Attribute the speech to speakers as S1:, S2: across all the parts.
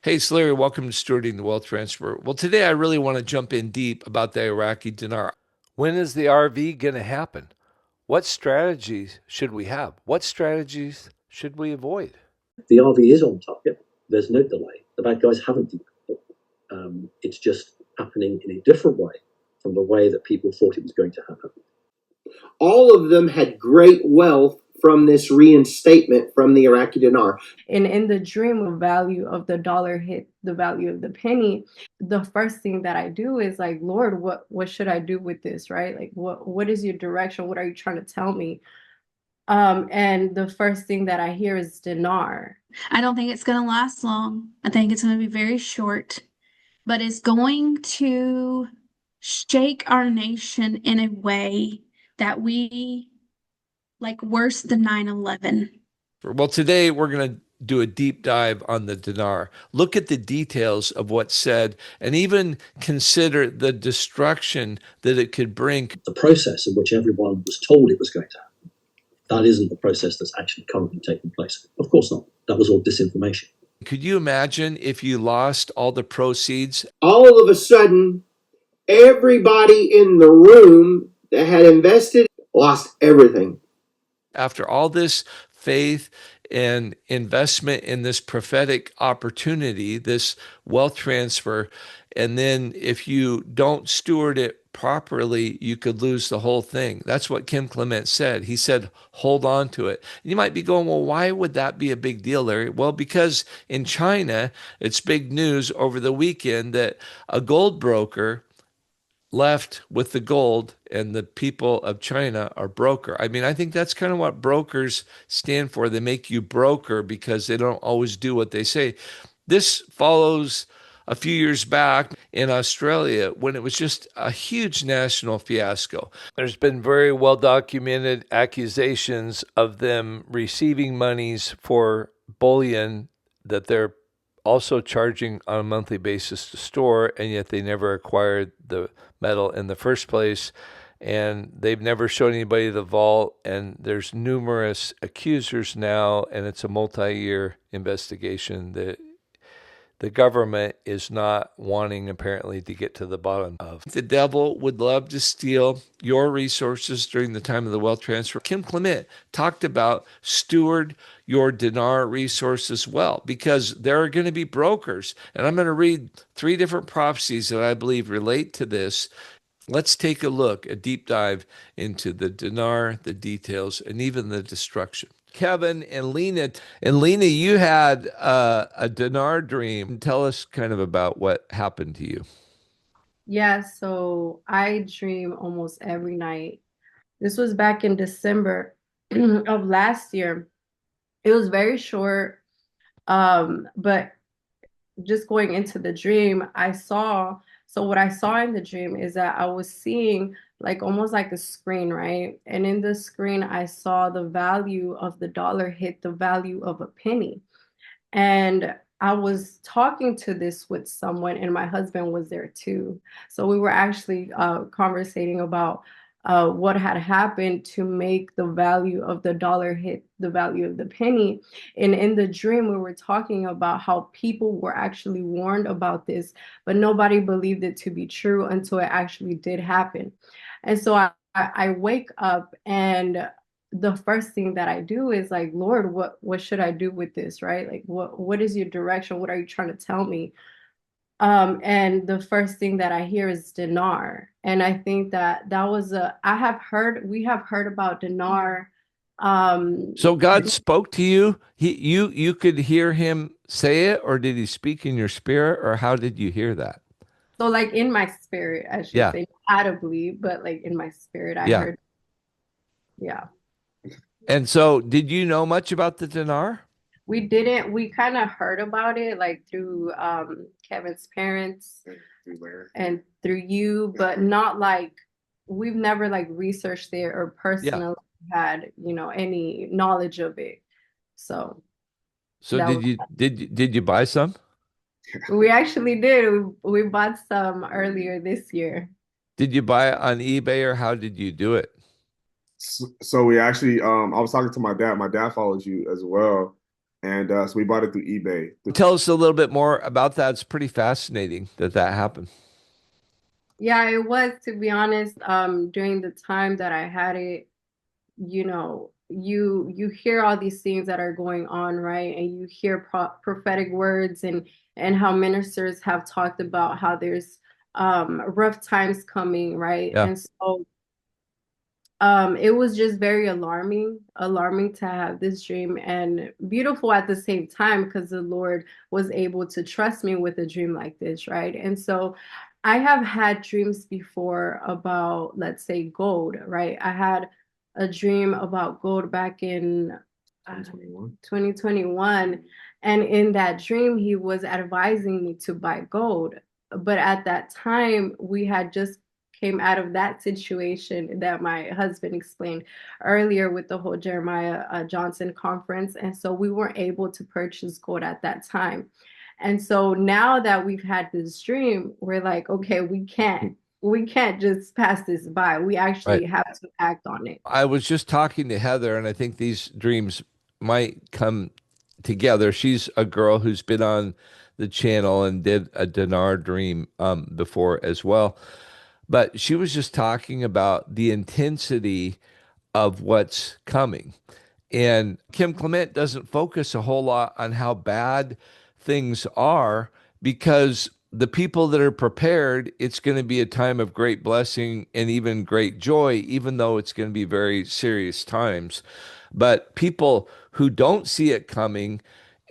S1: Hey, it's Larry. Welcome to Stewarding the Wealth Transfer. Well, today I really want to jump in deep about the Iraqi dinar. When is the RV going to happen? What strategies should we have? What strategies should we avoid?
S2: The RV is on target. There's no delay. The bad guys haven't delayed. It's just happening in a different way from the way that people thought it was going to happen.
S3: All of them had great wealth from this reinstatement from the Iraqi dinar.
S4: And in the dream, of value of the dollar hit the value of the penny, the first thing that I do is like, Lord, what should I do with this? Right? Like what is your direction? What are you trying to tell me? And the first thing that I hear is dinar.
S5: I don't think it's going to last long. I think it's going to be very short, but it's going to shake our nation in a way that we like worse than 9/11.
S1: Well, today we're going to do a deep dive on the dinar. Look at the details of what's said and even consider the destruction that it could bring.
S2: The process in which everyone was told it was going to happen, that isn't the process that's actually currently taking place. Of course not. That was all disinformation.
S1: Could you imagine if you lost all the proceeds?
S3: All of a sudden, everybody in the room that had invested lost everything.
S1: After all this faith and investment in this prophetic opportunity, this wealth transfer, and then if you don't steward it properly, you could lose the whole thing. That's what Clement said. He said, hold on to it. And you might be going, well, why would that be a big deal, Larry? Well, because in China, it's big news over the weekend that a gold broker left with the gold and the people of China are broker. I mean, I think that's kind of what brokers stand for. They make you broker because they don't always do what they say. This follows a few years back in Australia when it was just a huge national fiasco. There's been very well documented accusations of them receiving monies for bullion that they're also charging on a monthly basis to store, and yet they never acquired the metal in the first place. And they've never shown anybody the vault, and there's numerous accusers now, and it's a multi-year investigation that the government is not wanting apparently to get to the bottom of. The devil would love to steal your resources during the time of the wealth transfer. Clement talked about steward your dinar resources well, because there are going to be brokers. And I'm going to read 3 different prophecies that I believe relate to this. Let's take a look, a deep dive into the dinar, the details, and even the destruction. Kevin and Lina. And Lina, you had a dinar dream. Tell us kind of about what happened to you.
S4: Yeah, so I dream almost every night. This was back in December of last year. It was very short, but just going into the dream, so what I saw in the dream is that I was seeing like almost like a screen, right? And in the screen, I saw the value of the dollar hit the value of a penny. And I was talking to this with someone, and my husband was there too. So we were actually conversating about what had happened to make the value of the dollar hit the value of the penny. And in the dream, we were talking about how people were actually warned about this, but nobody believed it to be true until it actually did happen. And so I wake up, and the first thing that I do is like, Lord, what should I do with this? Right? Like what is your direction? What are you trying to tell me? And the first thing that I hear is dinar. And I think that that was we have heard about dinar.
S1: So God spoke to you. You could hear him say it, or did he speak in your spirit, or how did you hear that?
S4: So like in my spirit, I should
S1: Yeah.
S4: say, not audibly, but like in my spirit, I
S1: Yeah.
S4: heard, yeah.
S1: And so did you know much about the dinar?
S4: We kind of heard about it like through Kevin's parents and through you, but not like we've never like researched it or
S1: Yeah.
S4: personally had, any knowledge of it. So
S1: So
S4: that was,
S1: did you buy some?
S4: we actually did. We bought some earlier this year.
S1: Did you buy it on eBay, or how did you do it?
S6: So we actually, I was talking to my dad. My dad follows you as well. And so we bought it through eBay.
S1: Tell us a little bit more about that. It's pretty fascinating that that happened.
S4: Yeah, it was, to be honest, during the time that I had it, you hear all these things that are going on, right? And you hear prophetic words and how ministers have talked about how there's rough times coming, right?
S1: Yeah.
S4: And so it was just very alarming to have this dream, and beautiful at the same time because the Lord was able to trust me with a dream like this, right? And so I have had dreams before about, let's say, gold, right? I had a dream about gold back in 2021. And in that dream, he was advising me to buy gold. But at that time, we had just came out of that situation that my husband explained earlier with the whole Jeremiah Johnson conference. And so we weren't able to purchase gold at that time. And so now that we've had this dream, we're like, okay, we can't just pass this by. We
S1: Right.
S4: actually have to act on it.
S1: I was just talking to Heather, and I think these dreams might come together. She's a girl who's been on the channel and did a dinar dream before as well. But she was just talking about the intensity of what's coming. And Kim Clement doesn't focus a whole lot on how bad things are because the people that are prepared, it's going to be a time of great blessing and even great joy, even though it's going to be very serious times. But people who don't see it coming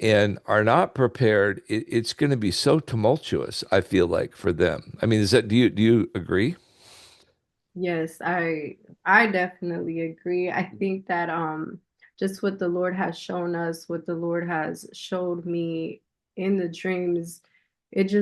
S1: and are not prepared, it's going to be so tumultuous, I feel like, for them. I mean, do you agree?
S4: Yes, I definitely agree. I think that just what the Lord has shown us, what the Lord has showed me in the dreams, it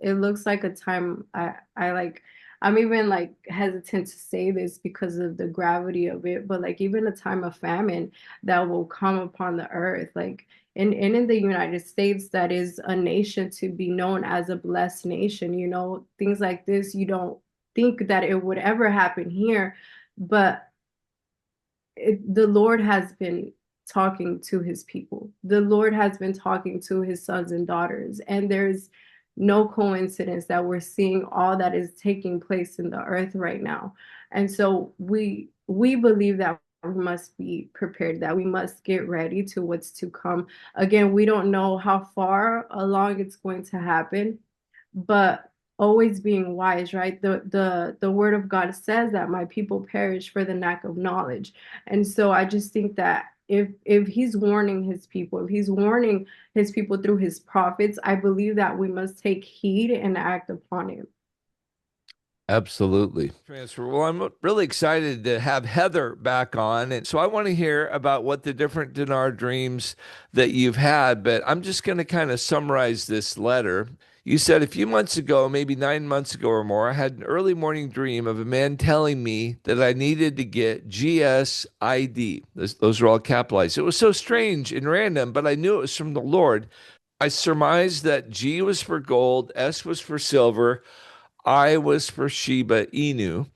S4: looks like a time I like I'm even like hesitant to say this because of the gravity of it, but like even a time of famine that will come upon the earth. Like in the United States, that is a nation to be known as a blessed nation, things like this you don't think that it would ever happen here, but the Lord has been talking to his people. The Lord has been talking to his sons and daughters. And there's no coincidence that we're seeing all that is taking place in the earth right now. And so we believe that we must be prepared, that we must get ready to what's to come. Again, we don't know how far along it's going to happen, but always being wise, right? The word of God says that my people perish for the lack of knowledge. And so I just think that if he's warning his people, if he's warning his people through his prophets, I believe that we must take heed and act upon it.
S1: Absolutely. Transfer. Well, I'm really excited to have Heather back on. And so I want to hear about what the different dinar dreams that you've had, but I'm just going to kind of summarize this letter. You said a few months ago, maybe 9 months ago or more, I had an early morning dream of a man telling me that I needed to get GSID. Those are all capitalized. It was so strange and random, but I knew it was from the Lord. I surmised that G was for gold, S was for silver, I was for Sheba Inu,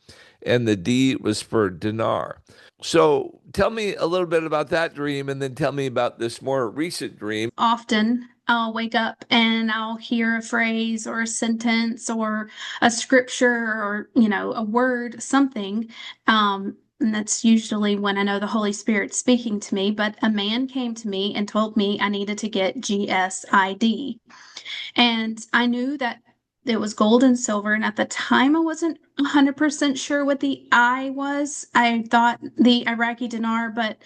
S1: and the D was for dinar. So tell me a little bit about that dream and then tell me about this more recent dream.
S5: Often I'll wake up and I'll hear a phrase or a sentence or a scripture or, a word, something. And that's usually when I know the Holy Spirit's speaking to me. But a man came to me and told me I needed to get GSID. And I knew that it was gold and silver. And at the time, I wasn't 100% sure what the I was. I thought the Iraqi dinar, but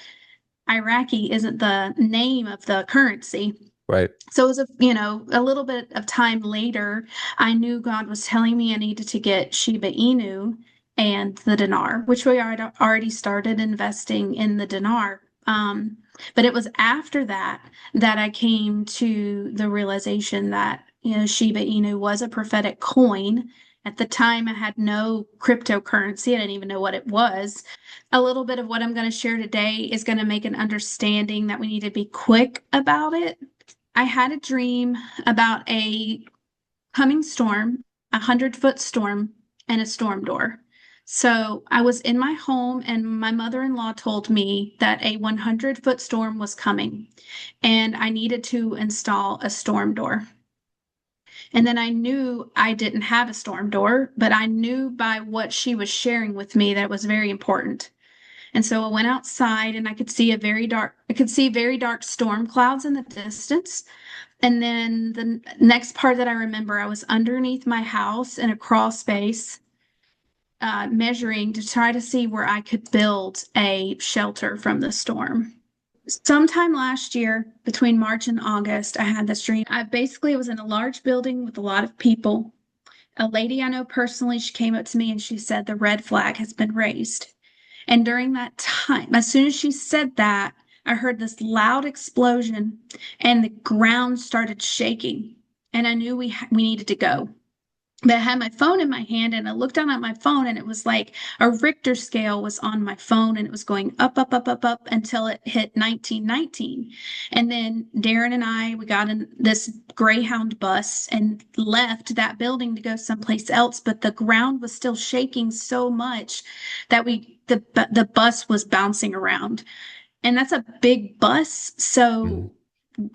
S5: Iraqi isn't the name of the currency.
S1: Right.
S5: So it was a little bit of time later, I knew God was telling me I needed to get Shiba Inu and the dinar, which we already started investing in the dinar. But it was after that that I came to the realization that, Shiba Inu was a prophetic coin. At the time, I had no cryptocurrency. I didn't even know what it was. A little bit of what I'm going to share today is going to make an understanding that we need to be quick about it. I had a dream about a coming storm, 100-foot storm, and a storm door. So I was in my home, and my mother-in-law told me that a 100-foot storm was coming, and I needed to install a storm door. And then I knew I didn't have a storm door, but I knew by what she was sharing with me that it was very important. And so I went outside and I could see very dark storm clouds in the distance. And then the next part that I remember, I was underneath my house in a crawl space, measuring to try to see where I could build a shelter from the storm. Sometime last year, between March and August, I had this dream. I basically was in a large building with a lot of people. A lady I know personally, she came up to me and she said, "The red flag has been raised." And during that time, as soon as she said that, I heard this loud explosion and the ground started shaking. And I knew we needed to go. But I had my phone in my hand and I looked down at my phone and it was like a Richter scale was on my phone and it was going up, up, up, up, up until it hit 1919. And then Darren and I, we got in this Greyhound bus and left that building to go someplace else, but the ground was still shaking so much that the bus was bouncing around. And that's a big bus,
S1: Mhm.
S5: so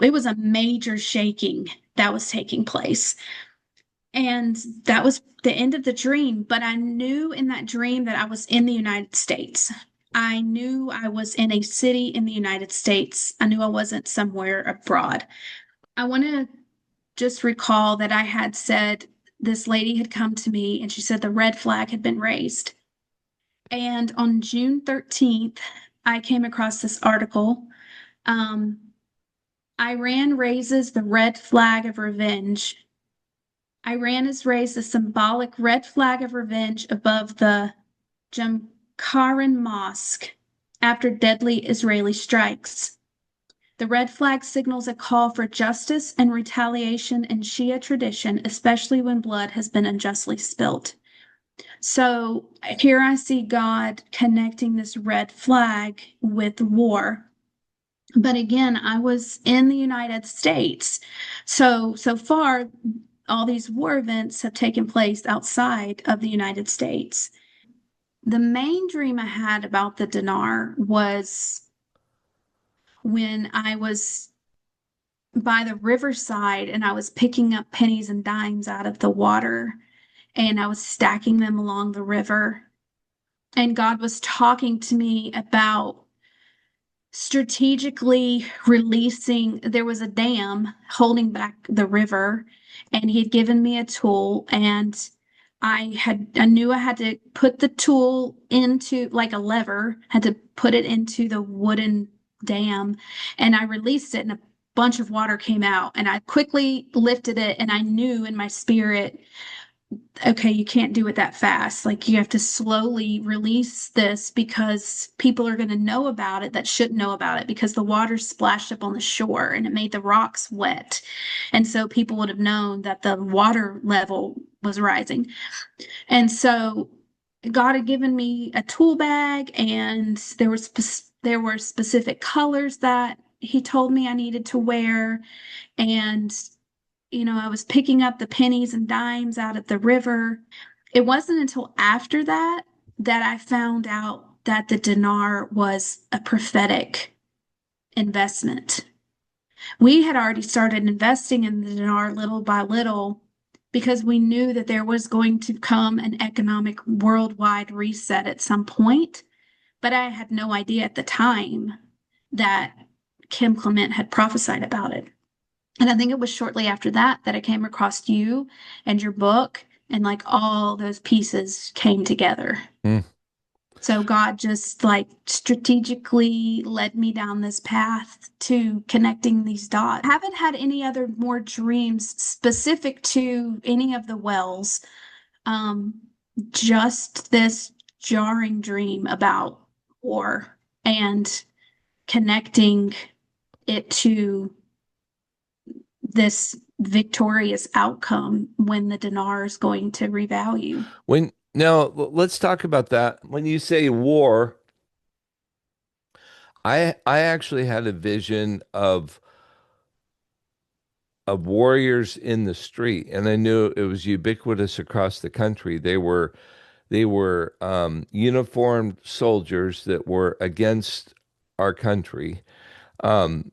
S5: it was a major shaking that was taking place. And that was the end of the dream. But I knew in that dream that I was in the United States. I knew I was in a city in the United States. I knew I wasn't somewhere abroad. I want to just recall that I had said this lady had come to me and she said the red flag had been raised. And on June 13th, I came across this article. Um, Iran raises the red flag of revenge. Iran has raised a symbolic red flag of revenge above the Jamkaran Mosque after deadly Israeli strikes. The red flag signals a call for justice and retaliation in Shia tradition, especially when blood has been unjustly spilt. So here I see God connecting this red flag with war. But again, I was in the United States. So far, all these war events have taken place outside of the United States. The main dream I had about the dinar was when I was by the riverside and I was picking up pennies and dimes out of the water and I was stacking them along the river. And God was talking to me about strategically releasing. There was a dam holding back the river, and he had given me a tool, and I knew I had to put the tool into like a lever, had to put it into the wooden dam, and I released it, and a bunch of water came out, and I quickly lifted it, and I knew in my spirit, okay, you can't do it that fast. Like you have to slowly release this because people are going to know about it that shouldn't know about it because the water splashed up on the shore and it made the rocks wet. And so people would have known that the water level was rising. And so God had given me a tool bag and there were specific colors that he told me I needed to wear. And I was picking up the pennies and dimes out of the river. It wasn't until after that that I found out that the dinar was a prophetic investment. We had already started investing in the dinar little by little because we knew that there was going to come an economic worldwide reset at some point, but I had no idea at the time that Kim Clement had prophesied about it. And I think it was shortly after that that I came across you and your book, and like all those pieces came together.
S1: Mm.
S5: So God just like strategically led me down this path to connecting these dots. I haven't had any other more dreams specific to any of the wells. Um, just this jarring dream about war and connecting it to this victorious outcome when the dinar is going to revalue.
S1: Let's talk about that. When you say war, I actually had a vision of warriors in the street, and I knew it was ubiquitous across the country. They were uniformed soldiers that were against our country. Um,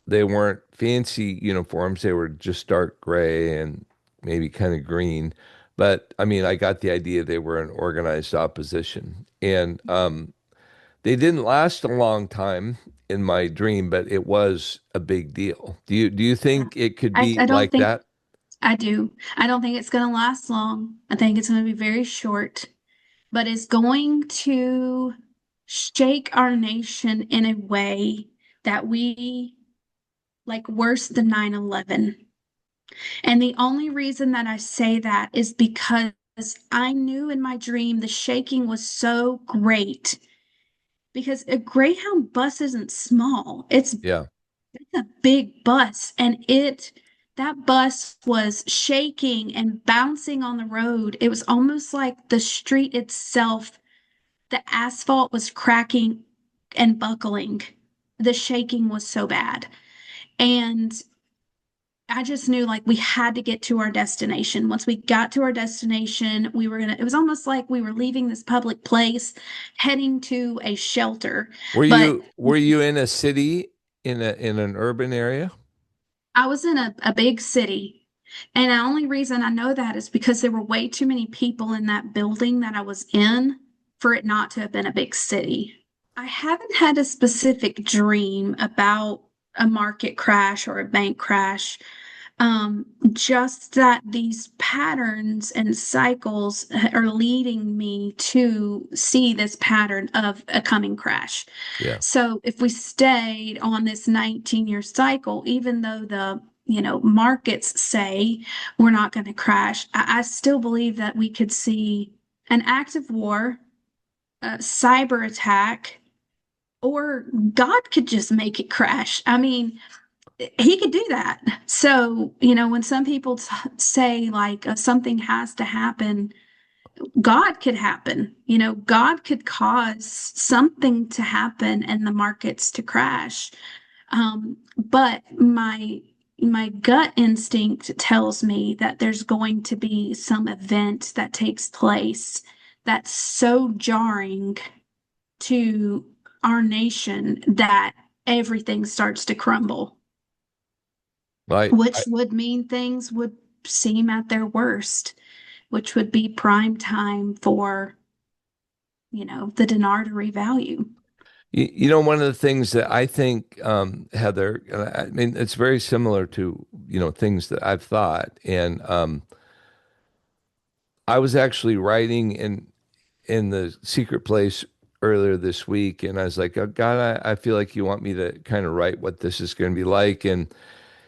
S1: they weren't fancy uniforms. They were just dark gray and maybe kind of green. But I mean, I got the idea they were an organized opposition. And they didn't last a long time in my dream, but it was a big deal. Do you
S5: Yeah.
S1: think it could be
S5: I don't
S1: like
S5: think
S1: that?
S5: I do. I don't think it's going to last long. I think it's going to be very short, but it's going to shake our nation in a way that we like worse than 9/11. And the only reason that I say that is because I knew in my dream the shaking was so great because a Greyhound bus isn't small.
S1: Yeah.
S5: It's a big bus and it that bus was shaking and bouncing on the road. It was almost like the street itself, the asphalt was cracking and buckling. The shaking was so bad. And I just knew like we had to get to our destination. Once we got to our destination, it was almost like we were leaving this public place, heading to a shelter.
S1: Were
S5: But
S1: you in a city in an urban area?
S5: I was in a big city. And the only reason I know that is because there were way too many people in that building that I was in for it not to have been a big city. I haven't had a specific dream about a market crash or a bank crash. Just that these patterns and cycles are leading me to see this pattern of a coming crash.
S1: Yeah.
S5: So if we stayed on this 19-year cycle, even though markets say we're not going to crash, I still believe that we could see an active war, a cyber attack, or God could just make it crash. I mean, he could do that. So, when some people say like something has to happen, God could happen. God could cause something to happen and the markets to crash. But my gut instinct tells me that there's going to be some event that takes place that's so jarring to our nation that everything starts to crumble,
S1: Right.
S5: which would mean things would seem at their worst, which would be prime time for, the dinar to revalue.
S1: One of the things that I think, Heather, and I mean, it's very similar to, things that I've thought. And I was actually writing in the secret place earlier this week, and I was like, oh, God, I feel like you want me to kind of write what this is going to be like. And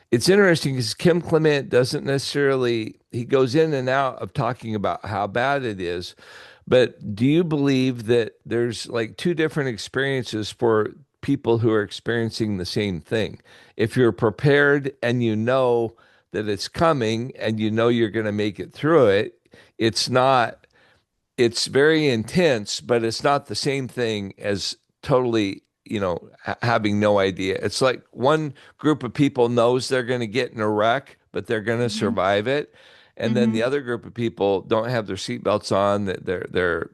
S1: it's interesting because Kim Clement doesn't necessarily, he goes in and out of talking about how bad it is. But do you believe that there's like two different experiences for people who are experiencing the same thing? If you're prepared and you know that it's coming and you know you're going to make it through it, it's not, it's very intense, but it's not the same thing as totally, having no idea. It's like one group of people knows they're going to get in a wreck, but they're going to
S5: Hmm.
S1: survive it. And then the
S5: Hmm.
S1: other group of people don't have their seatbelts on, that they're,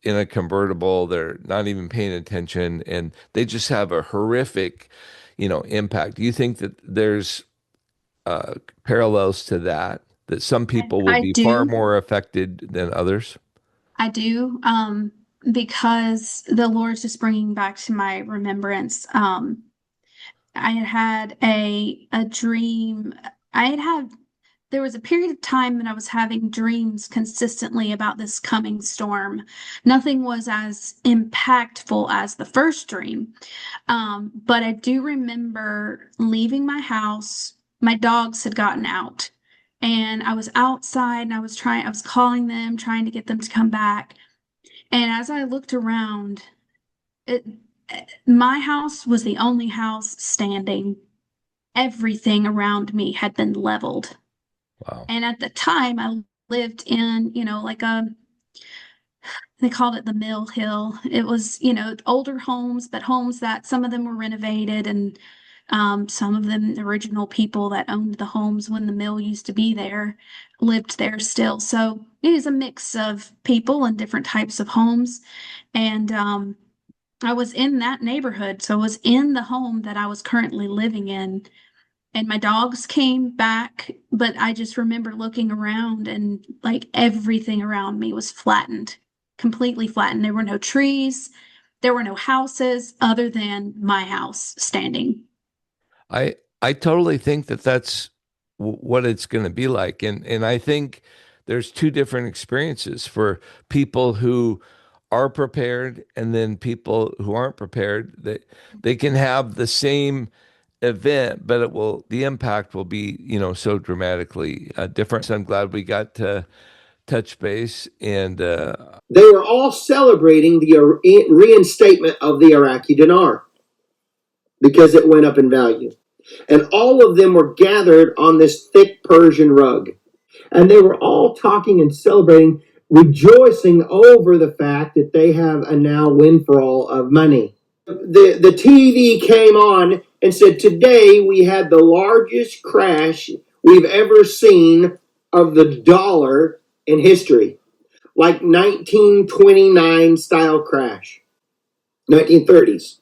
S1: in a convertible, they're not even paying attention, and they just have a horrific, impact. Do you think that there's parallels to that, that some people will
S5: I
S1: be far
S5: do.
S1: more affected than others?
S5: I do. Because the Lord's just bringing back to my remembrance. I had a dream. There was a period of time that I was having dreams consistently about this coming storm. Nothing was as impactful as the first dream. But I do remember leaving my house. My dogs had gotten out, and I was outside and I was calling them, trying to get them to come back. And as I looked around, it, my house was the only house standing. Everything around me had been leveled.
S1: Wow.
S5: And at the time, I lived in, like they called it the Mill Hill. It was, older homes, but homes that some of them were renovated and Some of them, the original people that owned the homes when the mill used to be there, lived there still. So it is a mix of people and different types of homes. And I was in that neighborhood. So I was in the home that I was currently living in. And my dogs came back, but I just remember looking around and like everything around me was flattened, completely flattened. There were no trees, there were no houses other than my house standing.
S1: I totally think that that's what it's going to be like, and I think there's two different experiences for people who are prepared and then people who aren't prepared. That they can have the same event, but the impact will be, so dramatically different. So I'm glad we got to touch base and
S3: They were all celebrating the reinstatement of the Iraqi dinar because it went up in value. And all of them were gathered on this thick Persian rug. And they were all talking and celebrating, rejoicing over the fact that they have a now windfall of money. The TV came on and said, today we had the largest crash we've ever seen of the dollar in history. Like 1929 style crash, 1930s.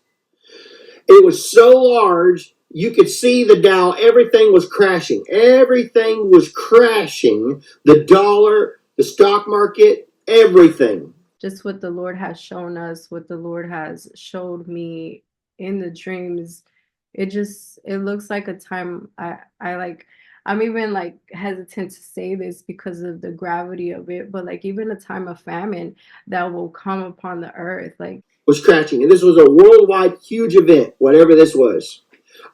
S3: It was so large, you could see the Dow. Everything was crashing. Everything was crashing. The dollar, the stock market, everything.
S4: Just what the Lord has shown us, what the Lord has showed me in the dreams, it looks like a time I like. I'm even like hesitant to say this because of the gravity of it, but like even a time of famine that will come upon the earth, like
S3: was crashing. And this was a worldwide huge event, whatever this was.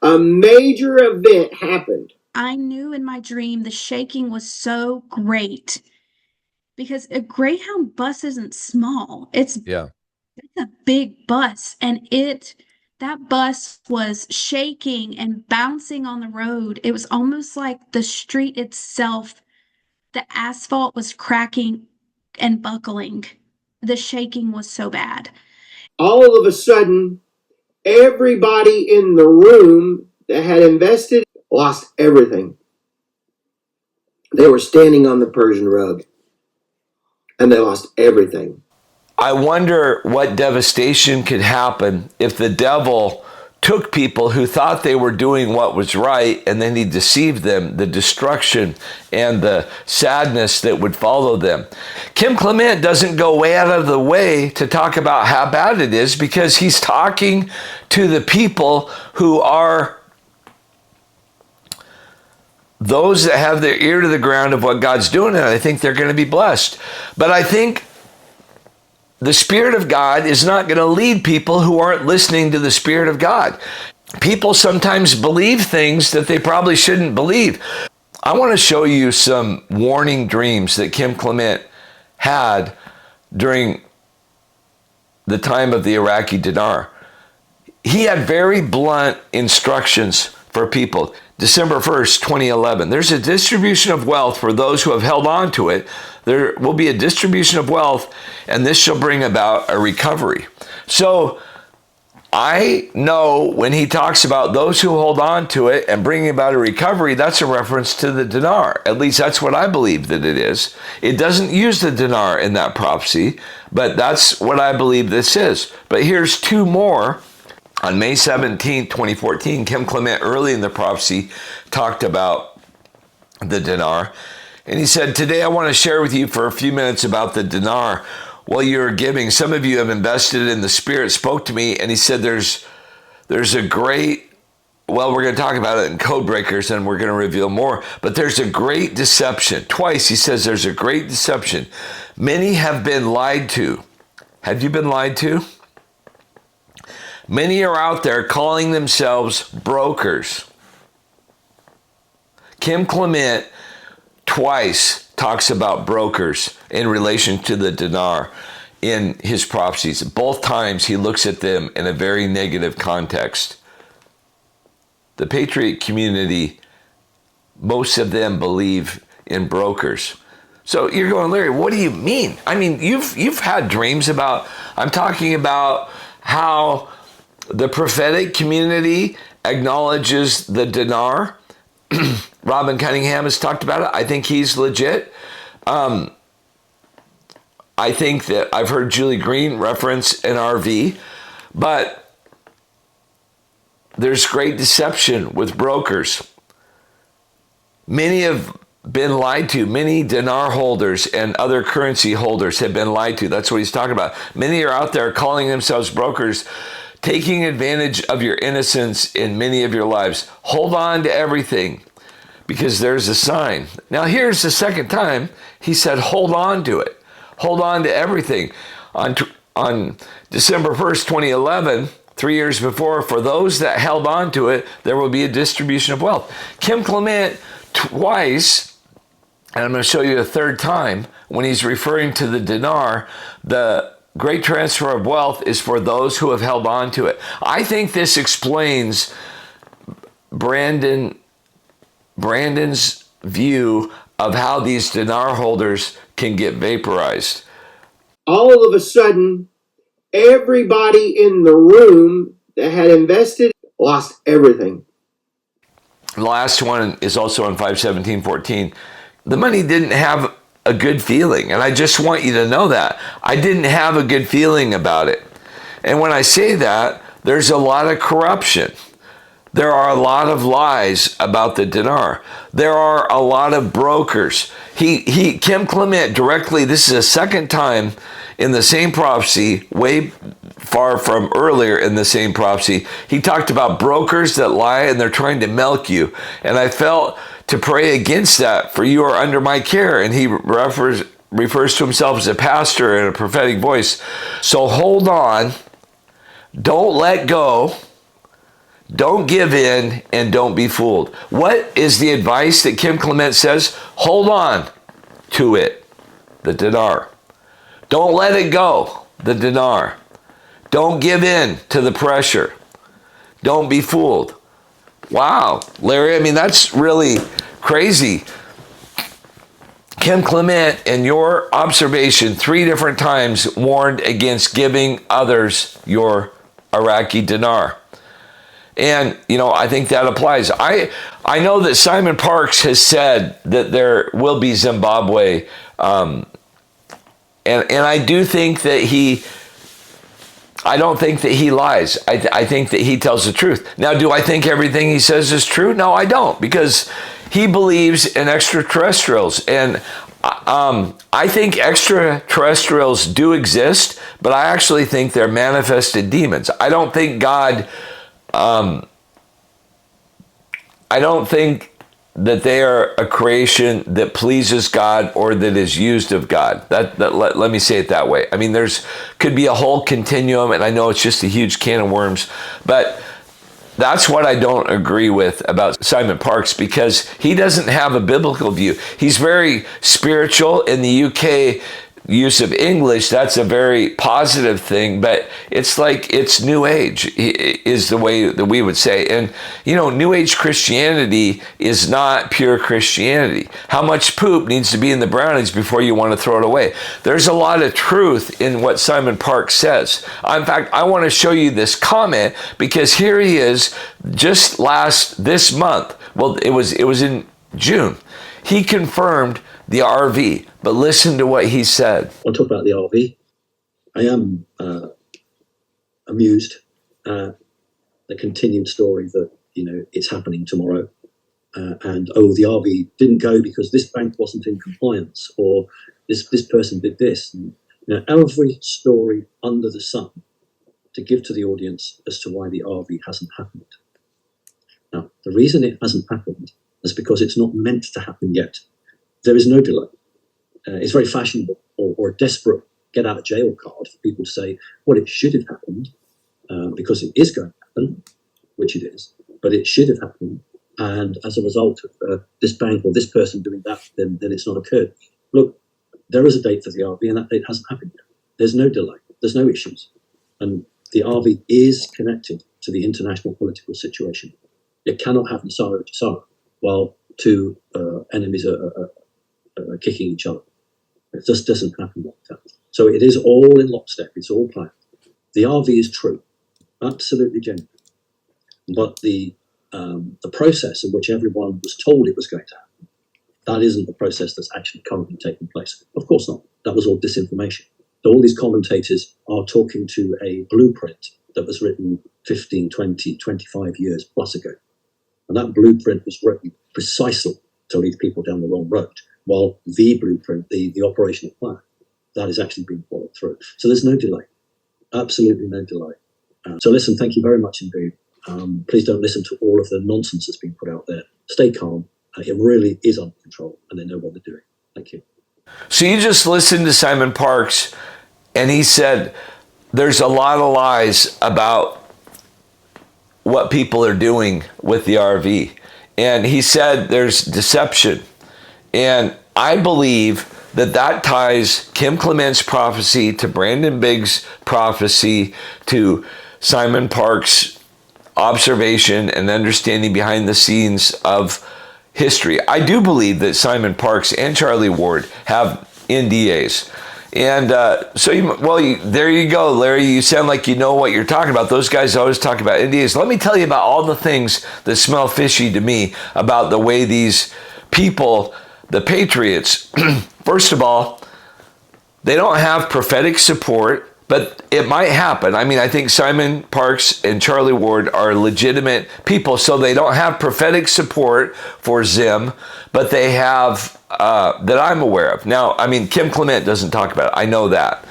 S3: A major event happened.
S5: I knew in my dream the shaking was so great because a Greyhound bus isn't small.
S1: yeah.
S5: It's a big bus, and that bus was shaking and bouncing on the road. It was almost like the street itself, the asphalt was cracking and buckling. The shaking was so bad.
S3: All of a sudden, everybody in the room that had invested lost everything. They were standing on the Persian rug, and they lost everything.
S1: I wonder what devastation could happen if the devil took people who thought they were doing what was right and then he deceived them, the destruction and the sadness that would follow them. Kim Clement doesn't go way out of the way to talk about how bad it is because he's talking to the people who are those that have their ear to the ground of what God's doing, and I think they're going to be blessed. But I think the Spirit of God is not going to lead people who aren't listening to the Spirit of God. People sometimes believe things that they probably shouldn't believe. I want to show you some warning dreams that Kim Clement had during the time of the Iraqi Dinar. He had very blunt instructions for people. December 1st, 2011. There's a distribution of wealth for those who have held on to it. There will be a distribution of wealth, and this shall bring about a recovery. So I know when he talks about those who hold on to it and bringing about a recovery, that's a reference to the dinar. At least that's what I believe that it is. It doesn't use the dinar in that prophecy, but that's what I believe this is. But here's two more. On May 17, 2014, Kim Clement, early in the prophecy, talked about the dinar. And he said, today I want to share with you for a few minutes about the dinar. While you're giving, some of you have invested in the Spirit, spoke to me, and he said there's a great, well, we're going to talk about it in Code Breakers, and we're going to reveal more, but there's a great deception. Twice he says there's a great deception. Many have been lied to. Have you been lied to? Many are out there calling themselves brokers. Kim Clement twice talks about brokers in relation to the dinar in his prophecies. Both times he looks at them in a very negative context. The Patriot community, most of them believe in brokers. So you're going, Larry, what do you mean? I mean, you've had dreams about, I'm talking about how the prophetic community acknowledges the dinar. Robin Cunningham has talked about it. I think he's legit. I think that I've heard Julie Green reference an RV, but there's great deception with brokers. Many have been lied to. Many dinar holders and other currency holders have been lied to. That's what he's talking about. Many are out there calling themselves brokers, taking advantage of your innocence in many of your lives. Hold on to everything because there's a sign. Now here's the second time he said, hold on to it. Hold on to everything. On December 1st, 2011, 3 years before, for those that held on to it, there will be a distribution of wealth. Kim Clement twice, and I'm going to show you a third time, when he's referring to the dinar, the great transfer of wealth is for those who have held on to it. I think this explains Brandon's view of how these dinar holders can get vaporized.
S3: All of a sudden, everybody in the room that had invested lost everything.
S1: The last one is also on 5/17/14. The money didn't have a good feeling, and I just want you to know that. I didn't have a good feeling about it. And when I say that, there's a lot of corruption. There are a lot of lies about the dinar. There are a lot of brokers. Kim Clement directly, this is a second time in the same prophecy, way far from earlier in the same prophecy, he talked about brokers that lie and they're trying to milk you. And I felt to pray against that, for you are under my care. And he refers to himself as a pastor in a prophetic voice. So hold on, don't let go, don't give in, and don't be fooled. What is the advice that Kim Clement says? Hold on to it, the dinar. Don't let it go, the dinar. Don't give in to the pressure. Don't be fooled. Wow, Larry, I mean, that's really crazy. Kim Clement, in your observation, 3 different times warned against giving others your Iraqi dinar. And, you know, I think that applies. I know that Simon Parks has said that there will be Zimbabwe, and I do think that I don't think that he lies. I think that he tells the truth. Now, do I think everything he says is true? No, I don't, because he believes in extraterrestrials. And I think extraterrestrials do exist, but I actually think they're manifested demons. I don't think God, I don't think that they are a creation that pleases God or that is used of God. Let me say it that way. I mean, could be a whole continuum, and I know it's just a huge can of worms, but that's what I don't agree with about Simon Parks, because he doesn't have a biblical view. He's very spiritual. In the UK use of English, that's a very positive thing, but it's like it's New Age is the way that we would say. And, you know, New Age Christianity is not pure Christianity. How much poop needs to be in the brownies before you want to throw it away? There's a lot of truth in what Simon Parks says. In fact, I want to show you this comment, because here he is just this month. Well, it was in June. He confirmed the RV, but listen to what he said.
S2: I'll talk about the RV. I am amused at the continued story that, you know, it's happening tomorrow. And the RV didn't go because this bank wasn't in compliance, or this person did this. And, you know, every story under the sun to give to the audience as to why the RV hasn't happened. Now, the reason it hasn't happened is because it's not meant to happen yet. There is no delay. It's very fashionable or a desperate get out of jail card for people to say, well, it should have happened because it is going to happen, which it is, but it should have happened. And as a result of this bank or this person doing that, then it's not occurred. Look, there is a date for the RV, and that date hasn't happened yet. There's no delay. There's no issues. And the RV is connected to the international political situation. It cannot happen sorrow to sorrow while two enemies are kicking each other. It just doesn't happen like that. So it is all in lockstep. It's all planned. The RV is true. Absolutely genuine. But the process in which everyone was told it was going to happen, that isn't the process that's actually currently taking place. Of course not. That was all disinformation. So all these commentators are talking to a blueprint that was written 15, 20, 25 years plus ago. And that blueprint was written precisely to lead people down the wrong road, while the blueprint, the operational plan, that is actually being followed through. So there's no delay, absolutely no delay. So listen, thank you very much indeed. Please don't listen to all of the nonsense that's being put out there. Stay calm. It really is under control, and they know what they're doing. Thank you.
S1: So you just listened to Simon Parks, and he said there's a lot of lies about what people are doing with the RV. And he said there's deception. And I believe that that ties Kim Clement's prophecy to Brandon Biggs' prophecy to Simon Parks' observation and understanding behind the scenes of history. I do believe that Simon Parks and Charlie Ward have NDAs. And there you go, Larry. You sound like you know what you're talking about. Those guys always talk about NDAs. Let me tell you about all the things that smell fishy to me about the way these people, the Patriots, first of all, they don't have prophetic support, but it might happen. I mean, I think Simon Parks and Charlie Ward are legitimate people, so they don't have prophetic support for Zim, but they have, that I'm aware of. Now, I mean, Kim Clement doesn't talk about it. I know that.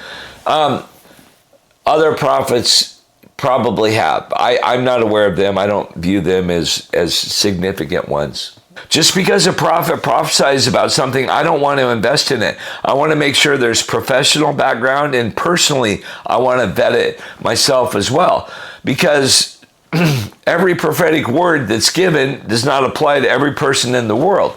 S1: Other prophets probably have. I'm not aware of them. I don't view them as significant ones. Just because a prophet prophesies about something, I don't want to invest in it. I want to make sure there's professional background, and personally, I want to vet it myself as well. Because every prophetic word that's given does not apply to every person in the world.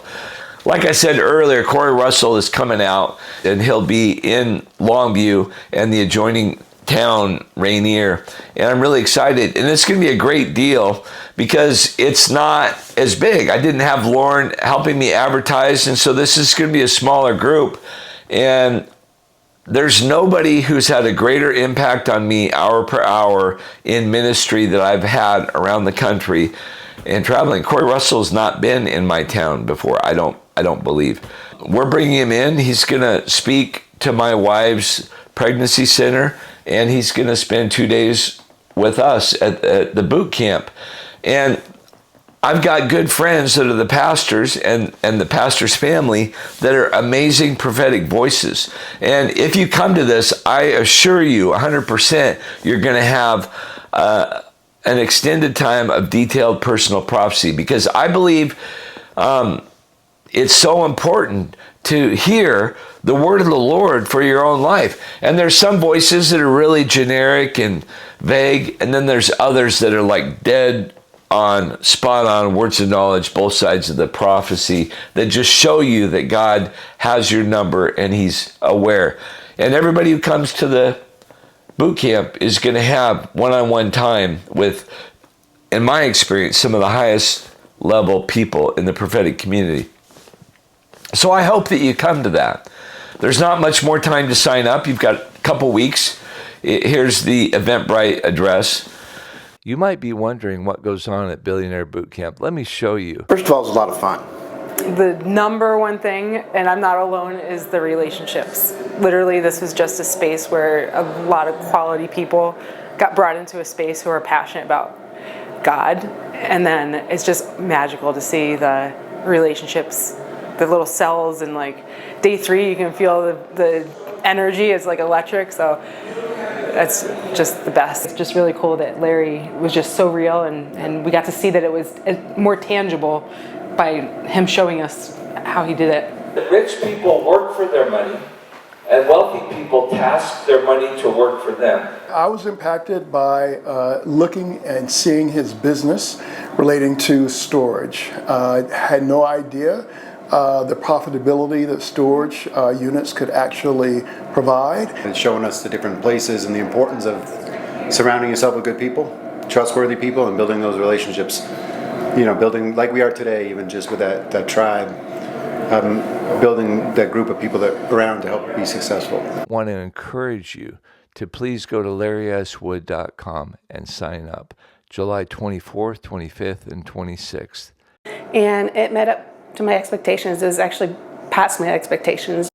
S1: Like I said earlier, Corey Russell is coming out, and he'll be in Longview and the adjoining town, Rainier, and I'm really excited. And it's going to be a great deal because it's not as big. I didn't have Lauren helping me advertise, and so this is going to be a smaller group. And there's nobody who's had a greater impact on me hour per hour in ministry that I've had around the country and traveling. Corey Russell's not been in my town before, I don't believe. We're bringing him in. He's going to speak to my wife's pregnancy center, and he's going to spend 2 days with us at the boot camp. And I've got good friends that are the pastors and the pastor's family that are amazing prophetic voices. And if you come to this, I assure you 100% you're going to have an extended time of detailed personal prophecy, because I believe it's so important to hear the word of the Lord for your own life. And there's some voices that are really generic and vague, and then there's others that are like dead on, spot on words of knowledge, both sides of the prophecy, that just show you that God has your number and he's aware. And everybody who comes to the boot camp is going to have one-on-one time with, in my experience, some of the highest level people in the prophetic community. So I hope that you come to that. There's not much more time to sign up. You've got a couple weeks. Here's the Eventbrite address. You might be wondering what goes on at Billionaire Boot Camp. Let me show you.
S7: First of all, it's a lot of fun.
S8: The number one thing, and I'm not alone, is the relationships. Literally, this was just a space where a lot of quality people got brought into a space who are passionate about God. And then it's just magical to see the relationships, the little cells, and like day 3 you can feel the energy is like electric, so that's just the best. It's just really cool that Larry was just so real, and we got to see that it was more tangible by him showing us how he did it.
S1: Rich people work for their money, and wealthy people task their money to work for them.
S9: I was impacted by looking and seeing his business relating to storage. Had no idea the profitability that storage units could actually provide.
S7: And showing us the different places and the importance of surrounding yourself with good people, trustworthy people, and building those relationships. You know, building like we are today, even just with that tribe, building that group of people that are around to help be successful.
S1: I want to encourage you to please go to larryswood.com and sign up. July 24th, 25th, and 26th.
S10: And it met up to my expectations. It was actually past my expectations.